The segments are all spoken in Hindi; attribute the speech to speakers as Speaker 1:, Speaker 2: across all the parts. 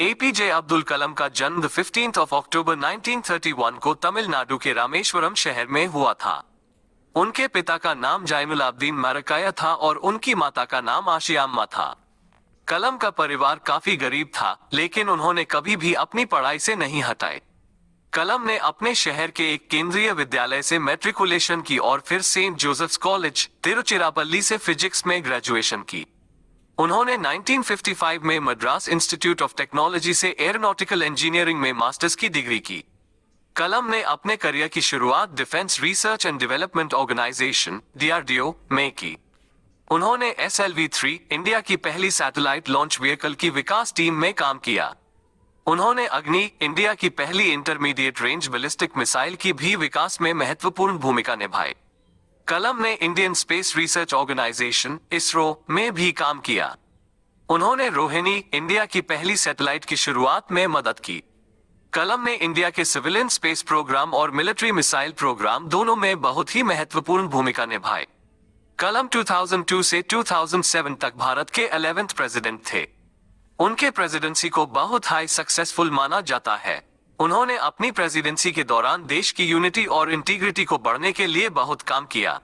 Speaker 1: एपीजे अब्दुल कलाम का जन्म 15 अक्टूबर 1931 को तमिलनाडु के रामेश्वरम शहर में हुआ था। उनके पिता का नाम जैनुलाब्दीन मरकाया था और उनकी माता का नाम आशियाम्मा था। कलाम का परिवार काफी गरीब था, लेकिन उन्होंने कभी भी अपनी पढ़ाई से नहीं हटाए। कलाम ने अपने शहर के एक केंद्रीय विद्यालय से मैट्रिकुलेशन की और फिर सेंट जोसेफ्स कॉलेज तिरुचिरापल्ली से फिजिक्स में ग्रेजुएशन की। उन्होंने 1955 में मद्रास इंस्टीट्यूट ऑफ टेक्नोलॉजी से एरोनॉटिकल इंजीनियरिंग में मास्टर्स की डिग्री की। कलाम ने अपने करियर की शुरुआत defence research and development organisation (DRDO) में की। उन्होंने SLV-3 इंडिया की पहली सैटेलाइट लॉन्च व्हीकल की विकास टीम में काम किया। उन्होंने अग्नि इंडिया की पहली इंटरमीडिएट रेंज बैलिस्टिक मिसाइल की भी विकास में महत्वपूर्ण भूमिका निभाई। कलाम ने Indian space research organisation (ISRO) में भी काम किया। उन्होंने रोहिणी इंडिया की पहली सैटेलाइट की शुरुआत में मदद की। कलाम ने इंडिया के सिविलियन स्पेस प्रोग्राम और मिलिट्री मिसाइल प्रोग्राम दोनों में बहुत ही महत्वपूर्ण भूमिका निभाई। कलाम 2002 से 2007 तक भारत के 11वें प्रेसिडेंट थे। उनके प्रेसिडेंसी को बहुत हाई सक्सेसफुल माना जाता है। उन्होंने अपनी प्रेसिडेंसी के दौरान देश की यूनिटी और इंटीग्रिटी को बढ़ने के लिए बहुत काम किया।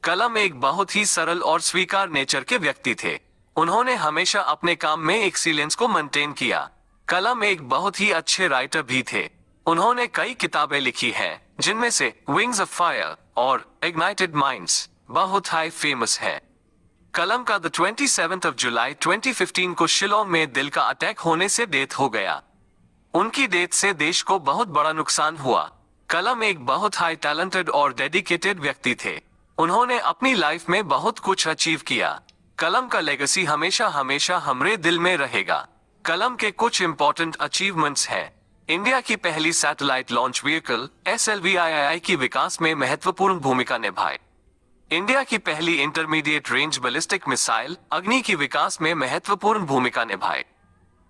Speaker 1: कलाम एक बहुत ही सरल और स्वीकार नेचर के व्यक्ति थे। उन्होंने हमेशा अपने काम में एक्सीलेंस को मेंटेन किया। कलाम एक बहुत ही अच्छे राइटर भी थे। उन्होंने कई किताबें लिखी हैं, जिनमें से विंग्स ऑफ फायर और इग्नाइटेड माइंड्स बहुत हाई फेमस है। कलाम का 27 जुलाई 2015 को शिलोंग में दिल का अटैक होने से डेथ हो गया। उनकी डेथ से देश को बहुत बड़ा नुकसान हुआ। कलाम एक बहुत हाई टैलेंटेड और डेडिकेटेड व्यक्ति थे। उन्होंने अपनी लाइफ में बहुत कुछ अचीव किया। कलाम का लेगेसी हमेशा हमेशा हमारे दिल में रहेगा। कलाम के कुछ इंपॉर्टेंट अचीवमेंट्स हैं। इंडिया की पहली सैटेलाइट लॉन्च व्हीकल SLV-III की विकास में महत्वपूर्ण भूमिका निभाई। इंडिया की पहली इंटरमीडिएट रेंज बैलिस्टिक मिसाइल अग्नि की विकास में महत्वपूर्ण भूमिका निभाई।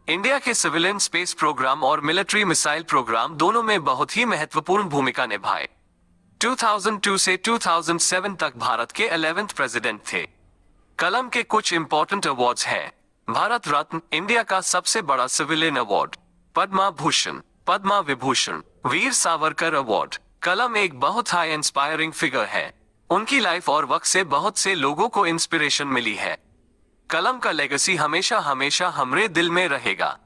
Speaker 1: इंडिया के सिविलियन स्पेस प्रोग्राम और मिलिट्री मिसाइल प्रोग्राम दोनों में बहुत ही महत्वपूर्ण भूमिका निभाई। 2002 से 2007 तक भारत के 11वें प्रेसिडेंट थे। कलाम के कुछ इंपॉर्टेंट अवार्ड्स हैं। भारत रत्न इंडिया का सबसे बड़ा civilian award, Padma Bhushan, Padma Vibhushan, Veer Savarkar award. कलाम एक बहुत हाई इंस्पायरिंग फिगर है। उनकी लाइफ और वर्क से बहुत से लोगों को इंस्पिरेशन मिली है। कलाम का लेगेसी हमेशा हमेशा हमारे दिल में रहेगा।